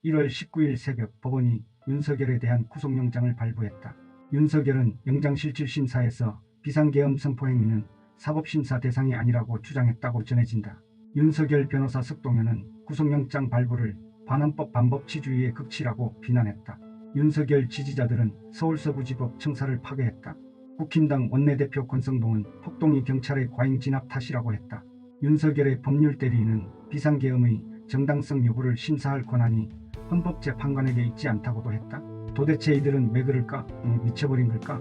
1월 19일 새벽 법원이 윤석열에 대한 구속영장을 발부했다. 윤석열은 영장실질심사에서 비상계엄 선포 행위는 사법심사 대상이 아니라고 주장했다고 전해진다. 윤석열 변호사 석동현은 구속영장 발부를 반헌법 반법치주의의 극치라고 비난했다. 윤석열 지지자들은 서울서부지법 청사를 파괴했다. 국힘당 원내대표 권성동은 폭동이 경찰의 과잉 진압 탓이라고 했다. 윤석열의 법률 대리인은 비상계엄의 정당성 여부를 심사할 권한이 헌법재판관에게 있지 않다고도 했다. 도대체 이들은 왜 그럴까? 미쳐버린 걸까?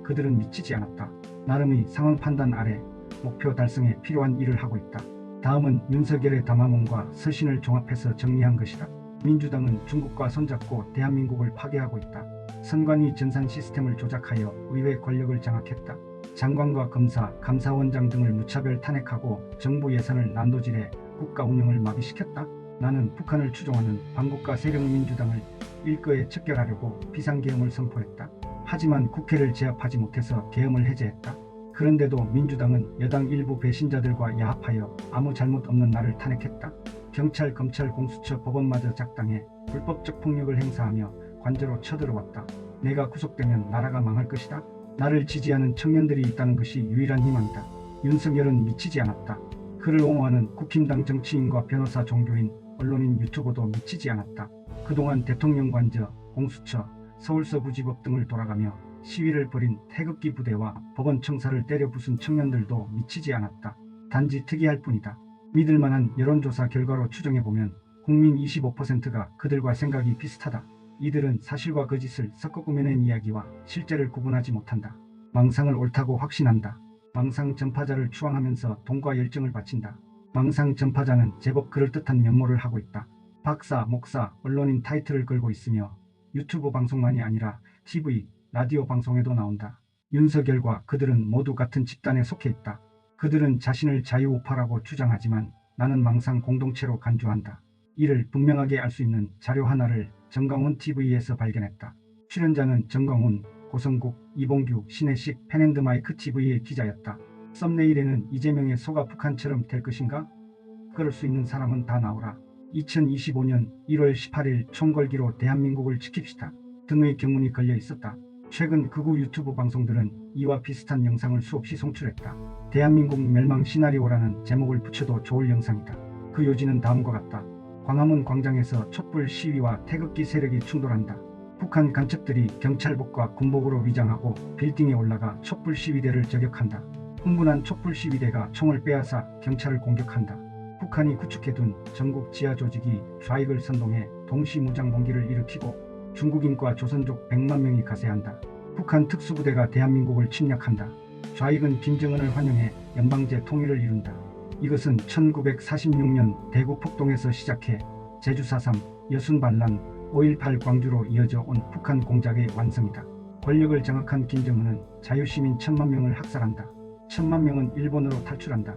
그들은 미치지 않았다. 나름의 상황 판단 아래 목표 달성에 필요한 일을 하고 있다. 다음은 윤석열의 담화문과 서신을 종합해서 정리한 것이다. 민주당은 중국과 손잡고 대한민국을 파괴하고 있다. 선관위 전산 시스템을 조작하여 의회 권력을 장악했다. 장관과 검사, 감사원장 등을 무차별 탄핵하고 정부 예산을 난도질해 국가 운영을 마비시켰다. 나는 북한을 추종하는 반국가 세력 민주당을 일거에 척결하려고 비상계엄을 선포했다. 하지만 국회를 제압하지 못해서 계엄을 해제했다. 그런데도 민주당은 여당 일부 배신자들과 야합하여 아무 잘못 없는 나를 탄핵했다. 경찰, 검찰, 공수처, 법원마저 작당해 불법적 폭력을 행사하며 관저로 쳐들어왔다. 내가 구속되면 나라가 망할 것이다. 나를 지지하는 청년들이 있다는 것이 유일한 희망이다. 윤석열은 미치지 않았다. 그를 옹호하는 국힘당 정치인과 변호사, 종교인, 언론인, 유튜버도 미치지 않았다. 그동안 대통령 관저, 공수처, 서울서부지법 등을 돌아가며 시위를 벌인 태극기 부대와 법원 청사를 때려 부순 청년들도 미치지 않았다. 단지 특이할 뿐이다. 믿을만한 여론조사 결과로 추정해보면 국민 25%가 그들과 생각이 비슷하다. 이들은 사실과 거짓을 섞어 꾸며낸 이야기와 실제를 구분하지 못한다. 망상을 옳다고 확신한다. 망상 전파자를 추앙하면서 돈과 열정을 바친다. 망상 전파자는 제법 그럴듯한 면모를 하고 있다. 박사, 목사, 언론인 타이틀을 걸고 있으며 유튜브 방송만이 아니라 TV, 라디오 방송에도 나온다. 윤석열과 그들은 모두 같은 집단에 속해 있다. 그들은 자신을 자유우파라고 주장하지만 나는 망상 공동체로 간주한다. 이를 분명하게 알 수 있는 자료 하나를 정광훈 TV에서 발견했다. 출연자는 정광훈, 고성국, 이봉규, 신혜식, 펜앤드마이크 TV의 기자였다. 썸네일에는 이재명의 소가 북한처럼 될 것인가? 그럴 수 있는 사람은 다 나오라. 2025년 1월 18일 총궐기로 대한민국을 지킵시다 등의 경문이 걸려 있었다. 최근 극우 유튜브 방송들은 이와 비슷한 영상을 수없이 송출했다. 대한민국 멸망 시나리오라는 제목을 붙여도 좋을 영상이다. 그 요지는 다음과 같다. 광화문 광장에서 촛불 시위와 태극기 세력이 충돌한다. 북한 간첩들이 경찰복과 군복으로 위장하고 빌딩에 올라가 촛불 시위대를 저격한다. 흥분한 촛불 시위대가 총을 빼앗아 경찰을 공격한다. 북한이 구축해둔 전국 지하 조직이 좌익을 선동해 동시무장 봉기를 일으키고 중국인과 조선족 100만 명이 가세한다. 북한 특수부대가 대한민국을 침략한다. 좌익은 김정은을 환영해 연방제 통일을 이룬다. 이것은 1946년 대구 폭동에서 시작해 제주 4.3, 여순 반란, 5.18 광주로 이어져 온 북한 공작의 완성이다. 권력을 장악한 김정은은 자유시민 1000만 명을 학살한다. 1000만 명은 일본으로 탈출한다.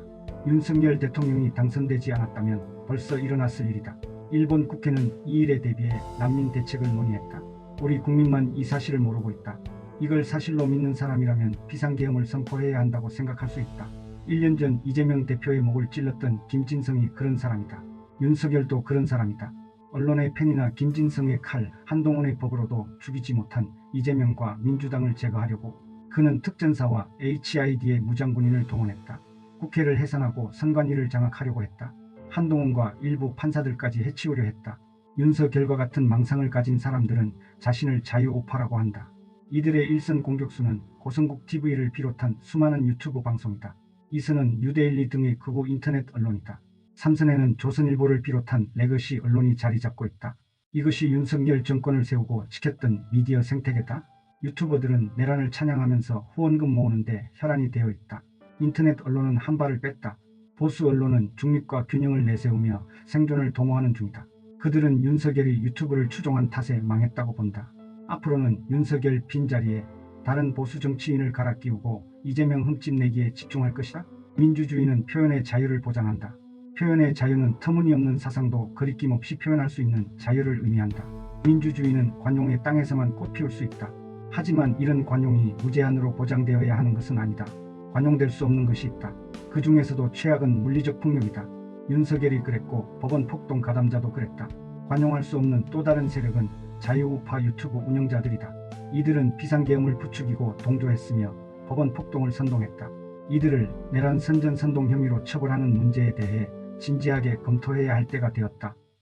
윤석열 대통령이 당선되지 않았다면 벌써 일어났을 일이다. 일본 국회는 이 일에 대비해 난민 대책을 논의했다. 우리 국민만 이 사실을 모르고 있다. 이걸 사실로 믿는 사람이라면 비상계엄을 선포해야 한다고 생각할 수 있다. 1년 전 이재명 대표의 목을 찔렀던 김진성이 그런 사람이다. 윤석열도 그런 사람이다. 언론의 펜이나 김진성의 칼, 한동훈의 법으로도 죽이지 못한 이재명과 민주당을 제거하려고 그는 특전사와 HID의 무장군인을 동원했다. 국회를 해산하고 선관위를 장악하려고 했다. 한동훈과 일부 판사들까지 해치우려 했다. 윤석열과 같은 망상을 가진 사람들은 자신을 자유우파라고 한다. 이들의 일선 공격수는 고성국 TV를 비롯한 수많은 유튜브 방송이다. 2선은 뉴데일리 등의 극우 인터넷 언론이다. 3선에는 조선일보를 비롯한 레거시 언론이 자리 잡고 있다. 이것이 윤석열 정권을 세우고 지켰던 미디어 생태계다. 유튜버들은 내란을 찬양하면서 후원금 모으는데 혈안이 되어 있다. 인터넷 언론은 한 발을 뺐다. 보수 언론은 중립과 균형을 내세우며 생존을 도모하는 중이다. 그들은 윤석열이 유튜브를 추종한 탓에 망했다고 본다. 앞으로는 윤석열 빈자리에 다른 보수 정치인을 갈아 끼우고 이재명 흠집내기에 집중할 것이다. 민주주의는 표현의 자유를 보장한다. 표현의 자유는 터무니없는 사상도 거리낌 없이 표현할 수 있는 자유를 의미한다. 민주주의는 관용의 땅에서만 꽃피울 수 있다. 하지만 이런 관용이 무제한으로 보장되어야 하는 것은 아니다. 관용될 수 없는 것이 있다. 그 중에서도 최악은 물리적 폭력이다. 윤석열이 그랬고 법원 폭동 가담자도 그랬다. 관용할 수 없는 또 다른 세력은 자유우파 유튜브 운영자들이다. 이들은 비상계엄을 부추기고 동조했으며 법원 폭동을 선동했다. 이들을 내란 선전 선동 혐의로 처벌하는 문제에 대해 진지하게 검토해야 할 때가 되었다.